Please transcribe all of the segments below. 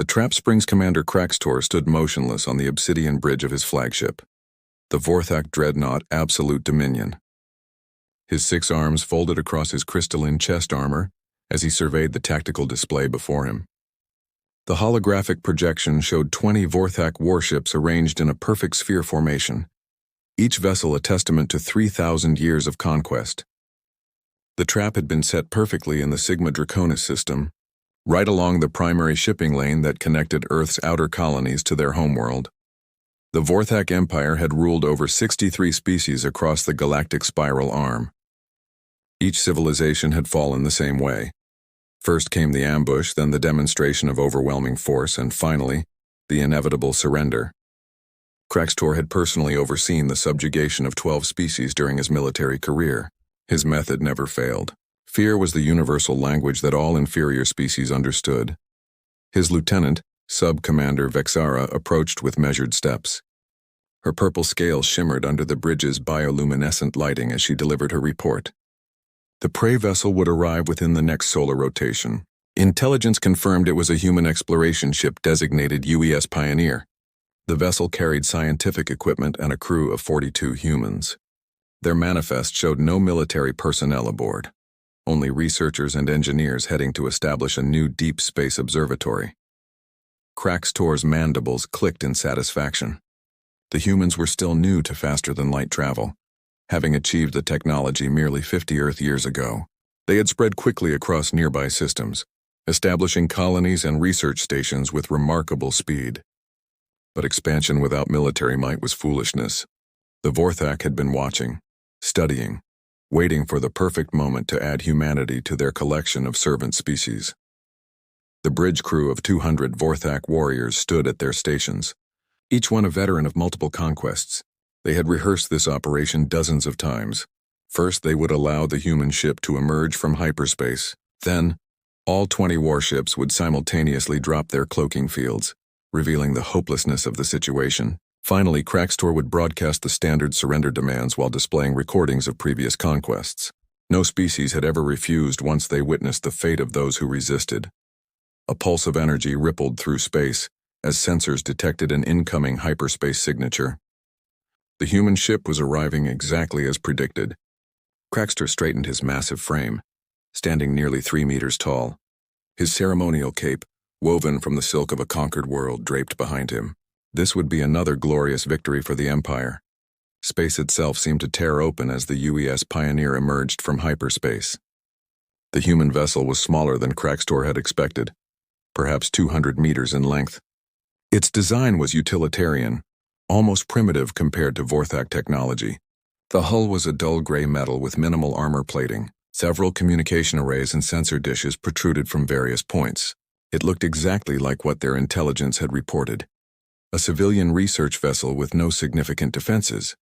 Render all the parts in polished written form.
The Trap Springs commander Kraxtor stood motionless on the obsidian bridge of his flagship, the Vorthak dreadnought Absolute Dominion. His 6 arms folded across his crystalline chest armor as he surveyed the tactical display before him. The holographic projection showed 20 Vorthak warships arranged in a perfect sphere formation, each vessel a testament to 3,000 years of conquest. The trap had been set perfectly in the Sigma Draconis system, right along the primary shipping lane that connected Earth's outer colonies to their homeworld. The Vorthak Empire had ruled over 63 species across the galactic spiral arm. Each civilization had fallen the same way. First came the ambush, then the demonstration of overwhelming force, and finally, the inevitable surrender. Kraxtor had personally overseen the subjugation of 12 species during his military career. His method never failed. Fear was the universal language that all inferior species understood. His lieutenant, Sub-Commander Vexara, approached with measured steps. Her purple scales shimmered under the bridge's bioluminescent lighting as she delivered her report. The prey vessel would arrive within the next solar rotation. Intelligence confirmed it was a human exploration ship designated UES Pioneer. The vessel carried scientific equipment and a crew of 42 humans. Their manifest showed no military personnel aboard, only researchers and engineers heading to establish a new deep space observatory. Kraxtor's mandibles clicked in satisfaction. The humans were still new to faster-than-light travel, having achieved the technology merely 50 Earth years ago. They had spread quickly across nearby systems, establishing colonies and research stations with remarkable speed. But expansion without military might was foolishness. The Vorthak had been watching, studying, waiting for the perfect moment to add humanity to their collection of servant species. The bridge crew of 200 Vorthak warriors stood at their stations, each one a veteran of multiple conquests. They had rehearsed this operation dozens of times. First, they would allow the human ship to emerge from hyperspace. Then, all 20 warships would simultaneously drop their cloaking fields, revealing the hopelessness of the situation. Finally, Kraxtor would broadcast the standard surrender demands while displaying recordings of previous conquests. No species had ever refused once they witnessed the fate of those who resisted. A pulse of energy rippled through space as sensors detected an incoming hyperspace signature. The human ship was arriving exactly as predicted. Kraxtor straightened his massive frame, standing nearly 3 meters tall, his ceremonial cape, woven from the silk of a conquered world, draped behind him. This would be another glorious victory for the Empire. Space itself seemed to tear open as the UES Pioneer emerged from hyperspace. The human vessel was smaller than Kraxtor had expected, perhaps 200 meters in length. Its design was utilitarian, almost primitive compared to Vorthak technology. The hull was a dull gray metal with minimal armor plating. Several communication arrays and sensor dishes protruded from various points. It looked exactly like what their intelligence had reported. A civilian research vessel with no significant defenses.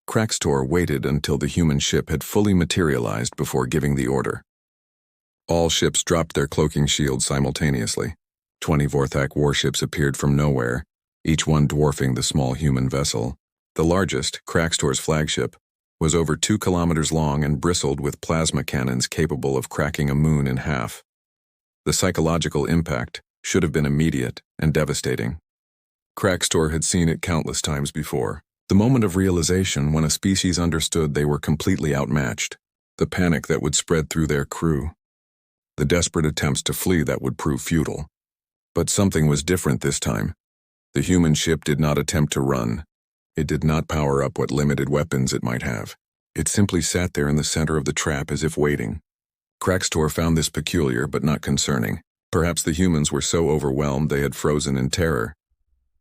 Kraxtor waited until the human ship had fully materialized before giving the order. All ships dropped their cloaking shields simultaneously. 20 Vorthak warships appeared from nowhere, each one dwarfing the small human vessel. The largest, Kraxtor's flagship, was over 2 kilometers long and bristled with plasma cannons capable of cracking a moon in half. The psychological impact should have been immediate and devastating. Kraxtor had seen it countless times before. The moment of realization when a species understood they were completely outmatched. The panic that would spread through their crew. The desperate attempts to flee that would prove futile. But something was different this time. The human ship did not attempt to run. It did not power up what limited weapons it might have. It simply sat there in the center of the trap as if waiting. Kraxtor found this peculiar but not concerning. Perhaps the humans were so overwhelmed they had frozen in terror.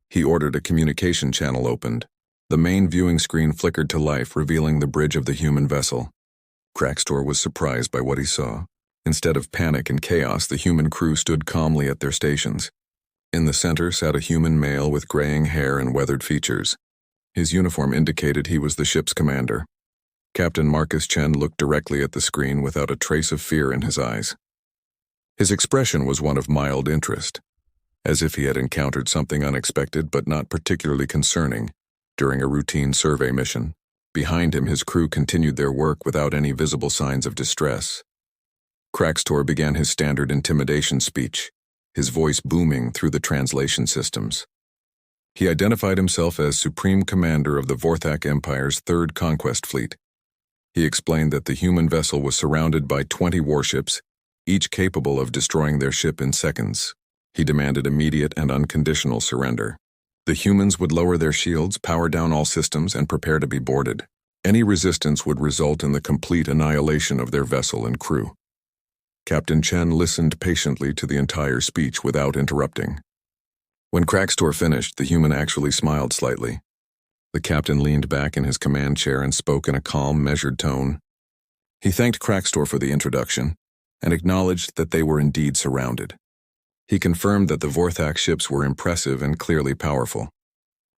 He ordered a communication channel opened. The main viewing screen flickered to life, revealing the bridge of the human vessel. Kraxtor was surprised by what he saw. Instead of panic and chaos, the human crew stood calmly at their stations. In the center sat a human male with graying hair and weathered features. His uniform indicated he was the ship's commander. Captain Marcus Chen looked directly at the screen without a trace of fear in his eyes. His expression was one of mild interest, as if he had encountered something unexpected but not particularly concerning during a routine survey mission. Behind him, his crew continued their work without any visible signs of distress. Kraxtor began his standard intimidation speech. his voice booming through the translation systems. He identified himself as Supreme Commander of the Vorthak Empire's Third Conquest Fleet. He explained that the human vessel was surrounded by 20 warships, each capable of destroying their ship in seconds. He demanded immediate and unconditional surrender. The humans would lower their shields, power down all systems, and prepare to be boarded. Any resistance would result in the complete annihilation of their vessel and crew. Captain Chen listened patiently to the entire speech without interrupting. When Crackstor finished, the human actually smiled slightly. The captain leaned back in his command chair and spoke in a calm, measured tone. He thanked Crackstor for the introduction and acknowledged that they were indeed surrounded. He confirmed that the Vorthak ships were impressive and clearly powerful.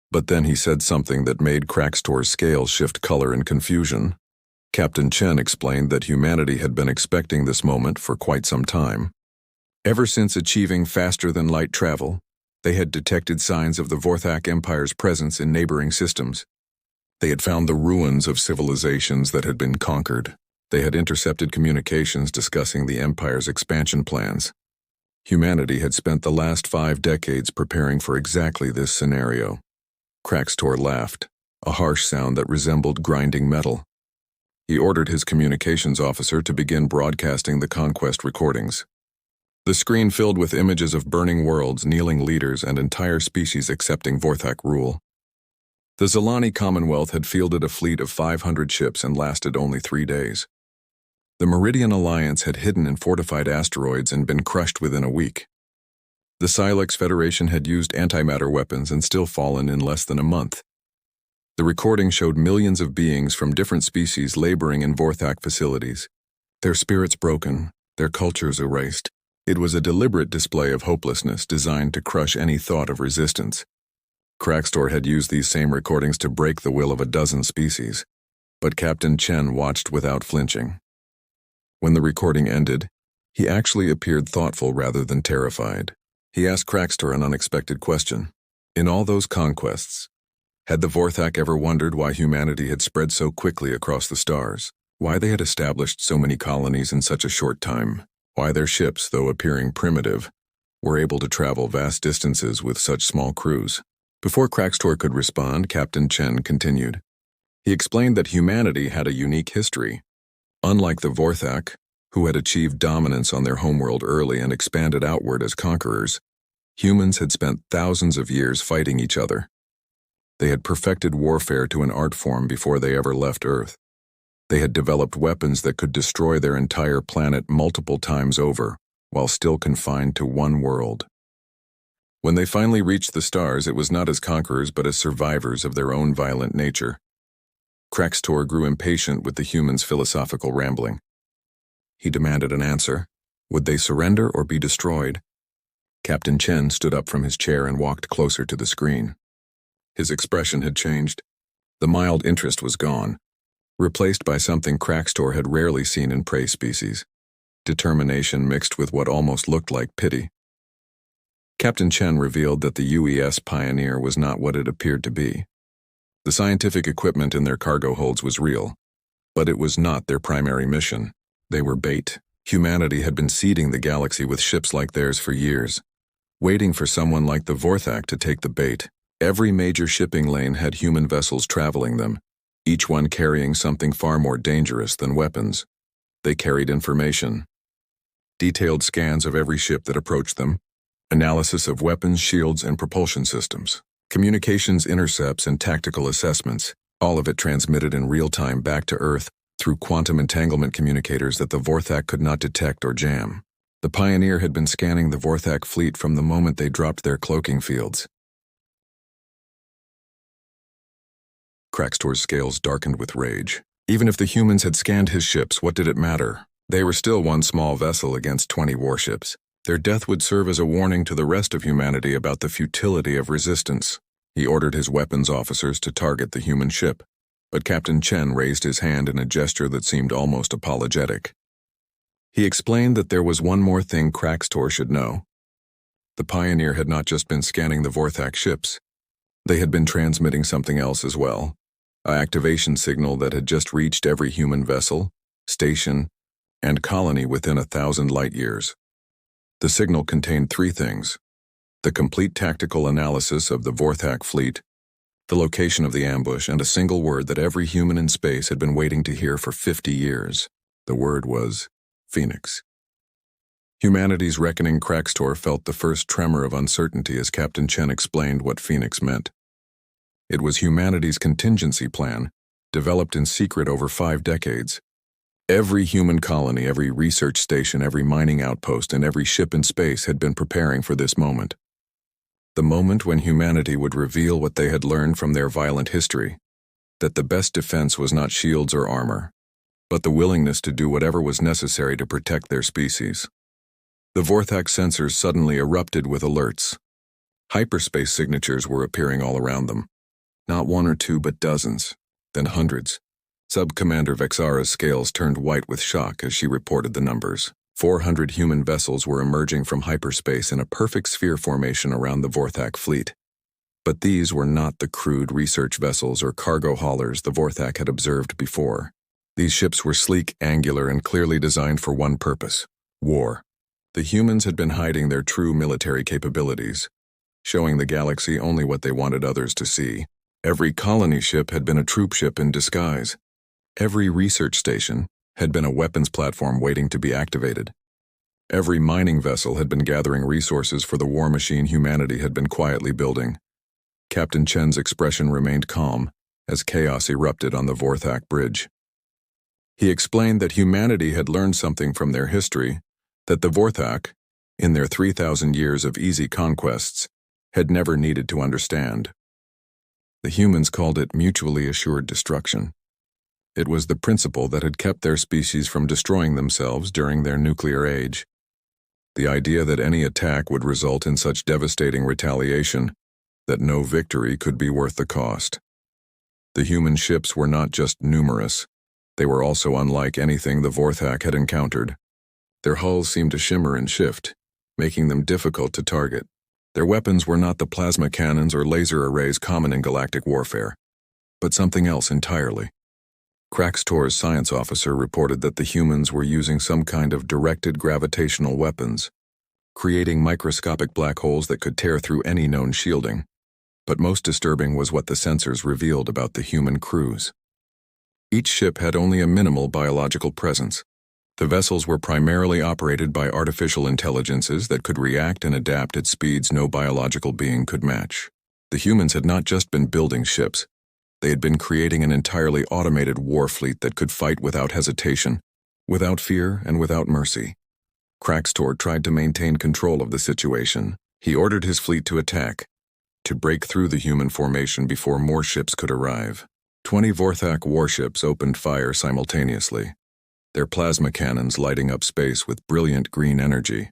But then he said something that made Crackstor's scales shift color in confusion. Captain Chen explained that humanity had been expecting this moment for quite some time. Ever since achieving faster-than-light travel, they had detected signs of the Vorthak Empire's presence in neighboring systems. They had found the ruins of civilizations that had been conquered. They had intercepted communications discussing the Empire's expansion plans. Humanity had spent the last 5 decades preparing for exactly this scenario. Crackstor laughed, a harsh sound that resembled grinding metal. He ordered his communications officer to begin broadcasting the conquest recordings. The screen filled with images of burning worlds, kneeling leaders, and entire species accepting Vorthak rule. The Zalani Commonwealth had fielded a fleet of 500 ships and lasted only 3 days. The Meridian Alliance had hidden in fortified asteroids and been crushed within a week. The Silex Federation had used antimatter weapons and still fallen in less than a month. The recording showed millions of beings from different species laboring in Vorthak facilities, their spirits broken, their cultures erased. It was a deliberate display of hopelessness designed to crush any thought of resistance. Crackstor had used these same recordings to break the will of a dozen species, but Captain Chen watched without flinching. When the recording ended, he actually appeared thoughtful rather than terrified. He asked Crackstor an unexpected question. In all those conquests, had the Vorthak ever wondered why humanity had spread so quickly across the stars? Why they had established so many colonies in such a short time? Why their ships, though appearing primitive, were able to travel vast distances with such small crews? Before Crackstor could respond, Captain Chen continued. He explained that humanity had a unique history. Unlike the Vorthak, who had achieved dominance on their homeworld early and expanded outward as conquerors, humans had spent thousands of years fighting each other. They had perfected warfare to an art form before they ever left Earth. They had developed weapons that could destroy their entire planet multiple times over, while still confined to one world. When they finally reached the stars, it was not as conquerors but as survivors of their own violent nature. Crackstor grew impatient with the humans' philosophical rambling. He demanded an answer. Would they surrender or be destroyed? Captain Chen stood up from his chair and walked closer to the screen. His expression had changed. The mild interest was gone, replaced by something Crackstor had rarely seen in prey species. Determination mixed with what almost looked like pity. Captain Chen revealed that the UES Pioneer was not what it appeared to be. The scientific equipment in their cargo holds was real, but it was not their primary mission. They were bait. Humanity had been seeding the galaxy with ships like theirs for years, waiting for someone like the Vorthak to take the bait. Every major shipping lane had human vessels traveling them, each one carrying something far more dangerous than weapons. They carried information. Detailed scans of every ship that approached them, analysis of weapons, shields, and propulsion systems, communications intercepts and tactical assessments, all of it transmitted in real time back to Earth through quantum entanglement communicators that the Vorthak could not detect or jam. The Pioneer had been scanning the Vorthak fleet from the moment they dropped their cloaking fields. Crackstor's scales darkened with rage. Even if the humans had scanned his ships, what did it matter? They were still one small vessel against 20 warships. Their death would serve as a warning to the rest of humanity about the futility of resistance. He ordered his weapons officers to target the human ship, but Captain Chen raised his hand in a gesture that seemed almost apologetic. He explained that there was one more thing Crackstor should know. The Pioneer had not just been scanning the Vorthak ships. They had been transmitting something else as well. An activation signal that had just reached every human vessel, station, and colony within 1,000 light years. The signal contained three things: the complete tactical analysis of the Vorthak fleet, the location of the ambush, and a single word that every human in space had been waiting to hear for 50 years. The word was Phoenix. Humanity's reckoning. Kraxtor felt the first tremor of uncertainty as Captain Chen explained what Phoenix meant. It was humanity's contingency plan, developed in secret over 5 decades. Every human colony, every research station, every mining outpost, and every ship in space had been preparing for this moment. The moment when humanity would reveal what they had learned from their violent history, that the best defense was not shields or armor, but the willingness to do whatever was necessary to protect their species. The Vorthak sensors suddenly erupted with alerts. Hyperspace signatures were appearing all around them. Not one or two, but dozens, then hundreds. Sub-Commander Vexara's scales turned white with shock as she reported the numbers. 400 human vessels were emerging from hyperspace in a perfect sphere formation around the Vorthak fleet. But these were not the crude research vessels or cargo haulers the Vorthak had observed before. These ships were sleek, angular, and clearly designed for one purpose: war. The humans had been hiding their true military capabilities, showing the galaxy only what they wanted others to see. Every colony ship had been a troop ship in disguise. Every research station had been a weapons platform waiting to be activated. Every mining vessel had been gathering resources for the war machine humanity had been quietly building. Captain Chen's expression remained calm as chaos erupted on the Vorthak bridge. He explained that humanity had learned something from their history, that the Vorthak, in their 3,000 years of easy conquests, had never needed to understand. The humans called it mutually assured destruction. It was the principle that had kept their species from destroying themselves during their nuclear age. The idea that any attack would result in such devastating retaliation that no victory could be worth the cost. The human ships were not just numerous, they were also unlike anything the Vorthak had encountered. Their hulls seemed to shimmer and shift, making them difficult to target. Their weapons were not the plasma cannons or laser arrays common in galactic warfare, but something else entirely. Kraxtor's science officer reported that the humans were using some kind of directed gravitational weapons, creating microscopic black holes that could tear through any known shielding. But most disturbing was what the sensors revealed about the human crews. Each ship had only a minimal biological presence. The vessels were primarily operated by artificial intelligences that could react and adapt at speeds no biological being could match. The humans had not just been building ships, they had been creating an entirely automated war fleet that could fight without hesitation, without fear, and without mercy. Kraxtor tried to maintain control of the situation. He ordered his fleet to attack, to break through the human formation before more ships could arrive. 20 Vorthak warships opened fire simultaneously, their plasma cannons lighting up space with brilliant green energy.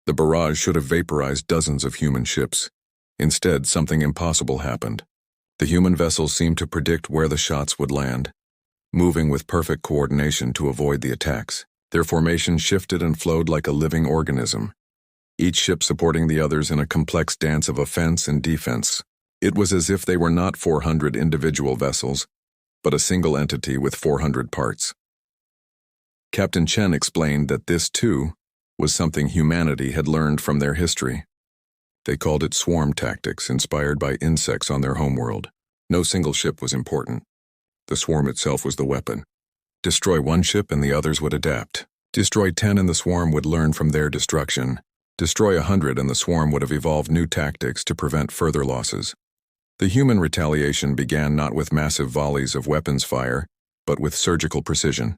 The barrage should have vaporized dozens of human ships. Instead, something impossible happened. The human vessels seemed to predict where the shots would land, moving with perfect coordination to avoid the attacks. Their formation shifted and flowed like a living organism, each ship supporting the others in a complex dance of offense and defense. It was as if they were not 400 individual vessels, but a single entity with 400 parts. Captain Chen explained that this, too, was something humanity had learned from their history. They called it swarm tactics, inspired by insects on their homeworld. No single ship was important. The swarm itself was the weapon. Destroy one ship and the others would adapt. Destroy 10 and the swarm would learn from their destruction. Destroy 100 and the swarm would have evolved new tactics to prevent further losses. The human retaliation began not with massive volleys of weapons fire, but with surgical precision.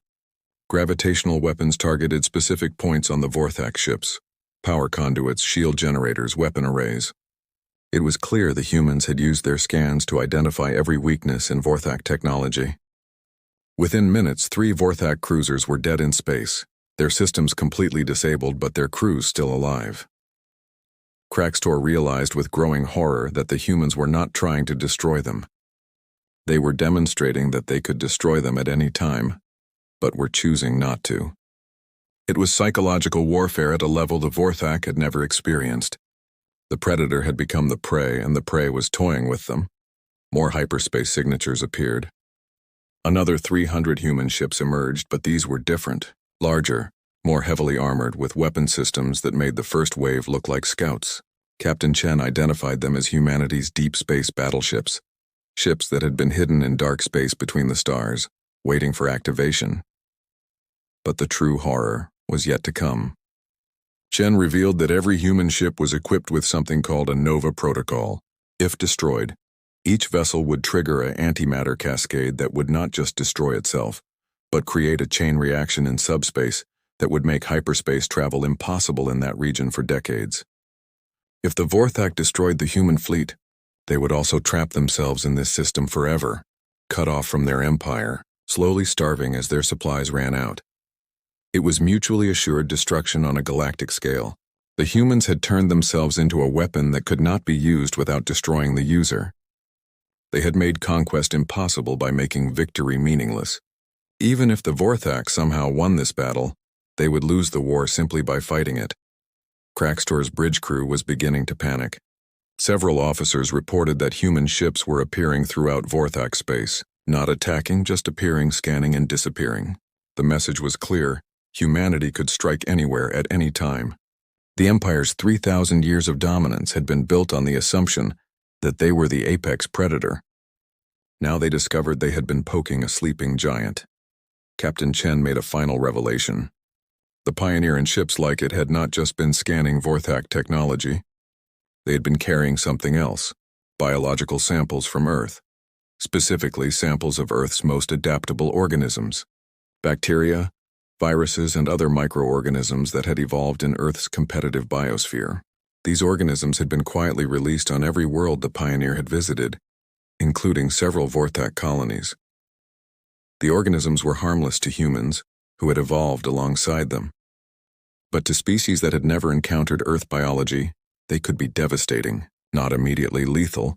Gravitational weapons targeted specific points on the Vorthak ships: power conduits, shield generators, weapon arrays. It was clear the humans had used their scans to identify every weakness in Vorthak technology. Within minutes, 3 Vorthak cruisers were dead in space, their systems completely disabled but their crews still alive. Kraxtor realized with growing horror that the humans were not trying to destroy them. They were demonstrating that they could destroy them at any time, but were choosing not to. It was psychological warfare at a level the Vorthak had never experienced. The predator had become the prey, and the prey was toying with them. More hyperspace signatures appeared. Another 300 human ships emerged, but these were different, larger, more heavily armored with weapon systems that made the first wave look like scouts. Captain Chen identified them as humanity's deep space battleships, ships that had been hidden in dark space between the stars, waiting for activation. But the true horror was yet to come. Chen revealed that every human ship was equipped with something called a Nova Protocol. If destroyed, each vessel would trigger an antimatter cascade that would not just destroy itself, but create a chain reaction in subspace that would make hyperspace travel impossible in that region for decades. If the Vorthak destroyed the human fleet, they would also trap themselves in this system forever, cut off from their empire, slowly starving as their supplies ran out. It was mutually assured destruction on a galactic scale. The humans had turned themselves into a weapon that could not be used without destroying the user. They had made conquest impossible by making victory meaningless. Even if the Vorthak somehow won this battle, they would lose the war simply by fighting it. Crackstor's bridge crew was beginning to panic. Several officers reported that human ships were appearing throughout Vorthak space, not attacking, just appearing, scanning, and disappearing. The message was clear: humanity could strike anywhere at any time. The Empire's 3,000 years of dominance had been built on the assumption that they were the apex predator. Now they discovered they had been poking a sleeping giant. Captain Chen made a final revelation. The Pioneer and ships like it had not just been scanning Vorthak technology. They had been carrying something else: biological samples from Earth, specifically samples of Earth's most adaptable organisms, bacteria, viruses, and other microorganisms that had evolved in Earth's competitive biosphere. These organisms had been quietly released on every world the Pioneer had visited, including several Vorthak colonies. The organisms were harmless to humans, who had evolved alongside them. But to species that had never encountered Earth biology, they could be devastating, not immediately lethal,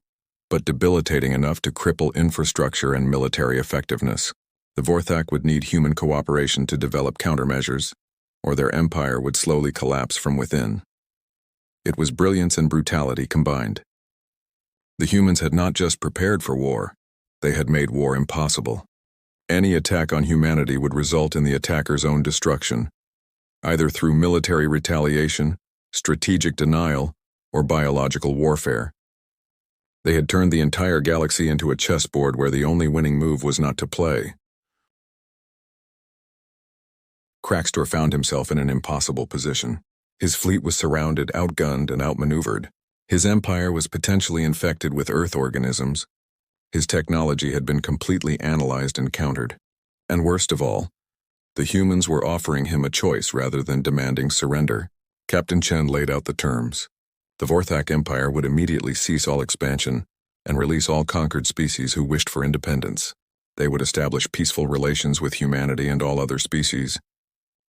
but debilitating enough to cripple infrastructure and military effectiveness. The Vorthak would need human cooperation to develop countermeasures, or their empire would slowly collapse from within. It was brilliance and brutality combined. The humans had not just prepared for war, they had made war impossible. Any attack on humanity would result in the attacker's own destruction, either through military retaliation, strategic denial, or biological warfare. They had turned the entire galaxy into a chessboard where the only winning move was not to play. Crackstor found himself in an impossible position. His fleet was surrounded, outgunned, and outmaneuvered. His empire was potentially infected with Earth organisms. His technology had been completely analyzed and countered. And worst of all, the humans were offering him a choice rather than demanding surrender. Captain Chen laid out the terms. The Vorthak Empire would immediately cease all expansion and release all conquered species who wished for independence. They would establish peaceful relations with humanity and all other species.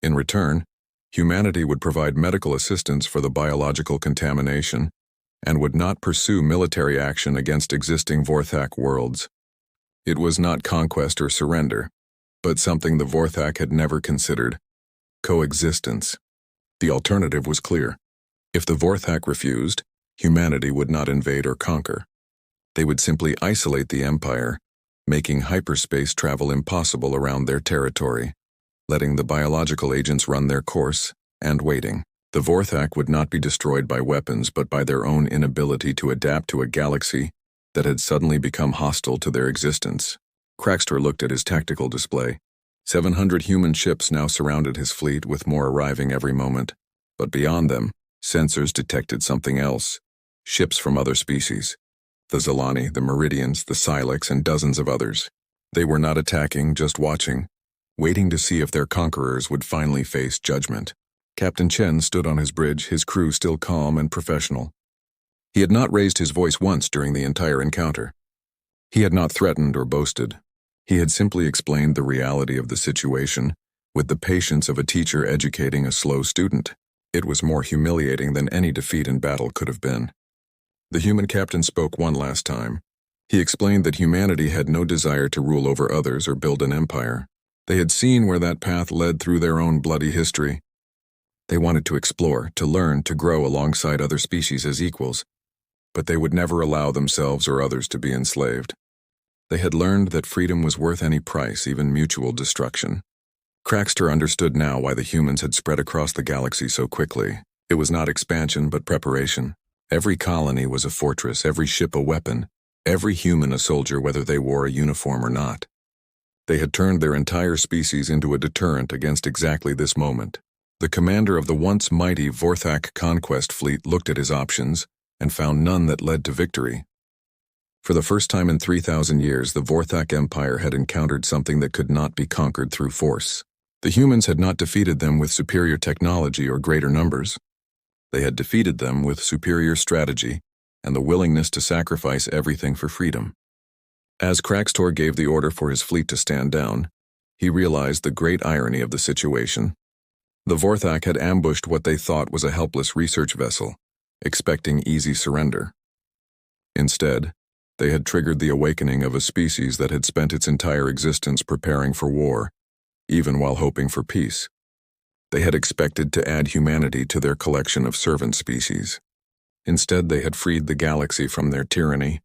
In return, humanity would provide medical assistance for the biological contamination and would not pursue military action against existing Vorthak worlds. It was not conquest or surrender, but something the Vorthak had never considered: coexistence. The alternative was clear. If the Vorthak refused, humanity would not invade or conquer. They would simply isolate the Empire, making hyperspace travel impossible around their territory, letting the biological agents run their course, and waiting. The Vorthak would not be destroyed by weapons but by their own inability to adapt to a galaxy that had suddenly become hostile to their existence. Crackstor looked at his tactical display. 700 human ships now surrounded his fleet, with more arriving every moment. But beyond them, sensors detected something else: ships from other species. The Zilani, the Meridians, the Silex, and dozens of others. They were not attacking, just watching, waiting to see if their conquerors would finally face judgment. Captain Chen stood on his bridge, his crew still calm and professional. He had not raised his voice once during the entire encounter. He had not threatened or boasted. He had simply explained the reality of the situation with the patience of a teacher educating a slow student. It was more humiliating than any defeat in battle could have been. The human captain spoke one last time. He explained that humanity had no desire to rule over others or build an empire. They had seen where that path led through their own bloody history. They wanted to explore, to learn, to grow alongside other species as equals, but they would never allow themselves or others to be enslaved. They had learned that freedom was worth any price, even mutual destruction. Crackster understood now why the humans had spread across the galaxy so quickly. It was not expansion, but preparation. Every colony was a fortress, every ship a weapon, every human a soldier, whether they wore a uniform or not. They had turned their entire species into a deterrent against exactly this moment. The commander of the once mighty Vorthak conquest fleet looked at his options and found none that led to victory. For the first time in 3,000 years, the Vorthak Empire had encountered something that could not be conquered through force. The humans had not defeated them with superior technology or greater numbers. They had defeated them with superior strategy and the willingness to sacrifice everything for freedom. As Crackster gave the order for his fleet to stand down, he realized the great irony of the situation. The Vorthak had ambushed what they thought was a helpless research vessel, expecting easy surrender. Instead, they had triggered the awakening of a species that had spent its entire existence preparing for war, even while hoping for peace. They had expected to add humanity to their collection of servant species. Instead, they had freed the galaxy from their tyranny.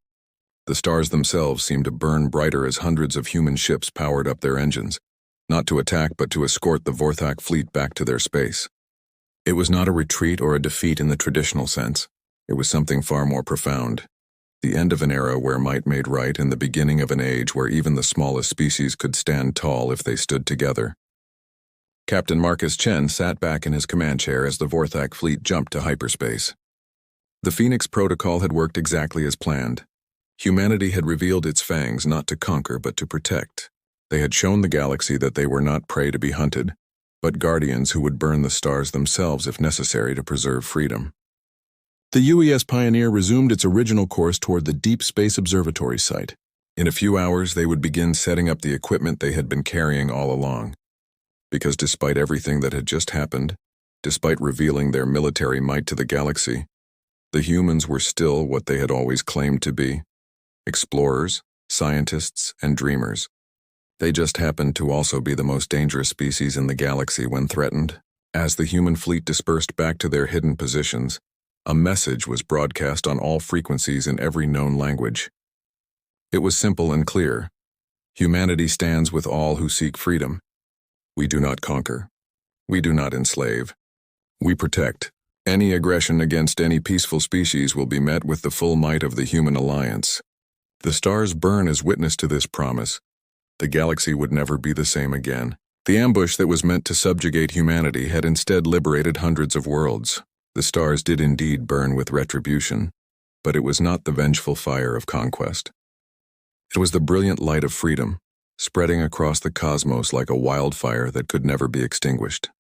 The stars themselves seemed to burn brighter as hundreds of human ships powered up their engines, not to attack but to escort the Vorthak fleet back to their space. It was not a retreat or a defeat in the traditional sense. It was something far more profound. The end of an era where might made right and the beginning of an age where even the smallest species could stand tall if they stood together. Captain Marcus Chen sat back in his command chair as the Vorthak fleet jumped to hyperspace. The Phoenix Protocol had worked exactly as planned. Humanity had revealed its fangs not to conquer but to protect. They had shown the galaxy that they were not prey to be hunted, but guardians who would burn the stars themselves if necessary to preserve freedom. The UES Pioneer resumed its original course toward the Deep Space Observatory site. In a few hours, they would begin setting up the equipment they had been carrying all along. Because despite everything that had just happened, despite revealing their military might to the galaxy, the humans were still what they had always claimed to be: explorers, scientists, and dreamers. They just happened to also be the most dangerous species in the galaxy when threatened. As the human fleet dispersed back to their hidden positions, a message was broadcast on all frequencies in every known language. It was simple and clear. Humanity stands with all who seek freedom. We do not conquer. We do not enslave. We protect. Any aggression against any peaceful species will be met with the full might of the human alliance. The stars burn as witness to this promise. The galaxy would never be the same again. The ambush that was meant to subjugate humanity had instead liberated hundreds of worlds. The stars did indeed burn with retribution, but it was not the vengeful fire of conquest. It was the brilliant light of freedom, spreading across the cosmos like a wildfire that could never be extinguished.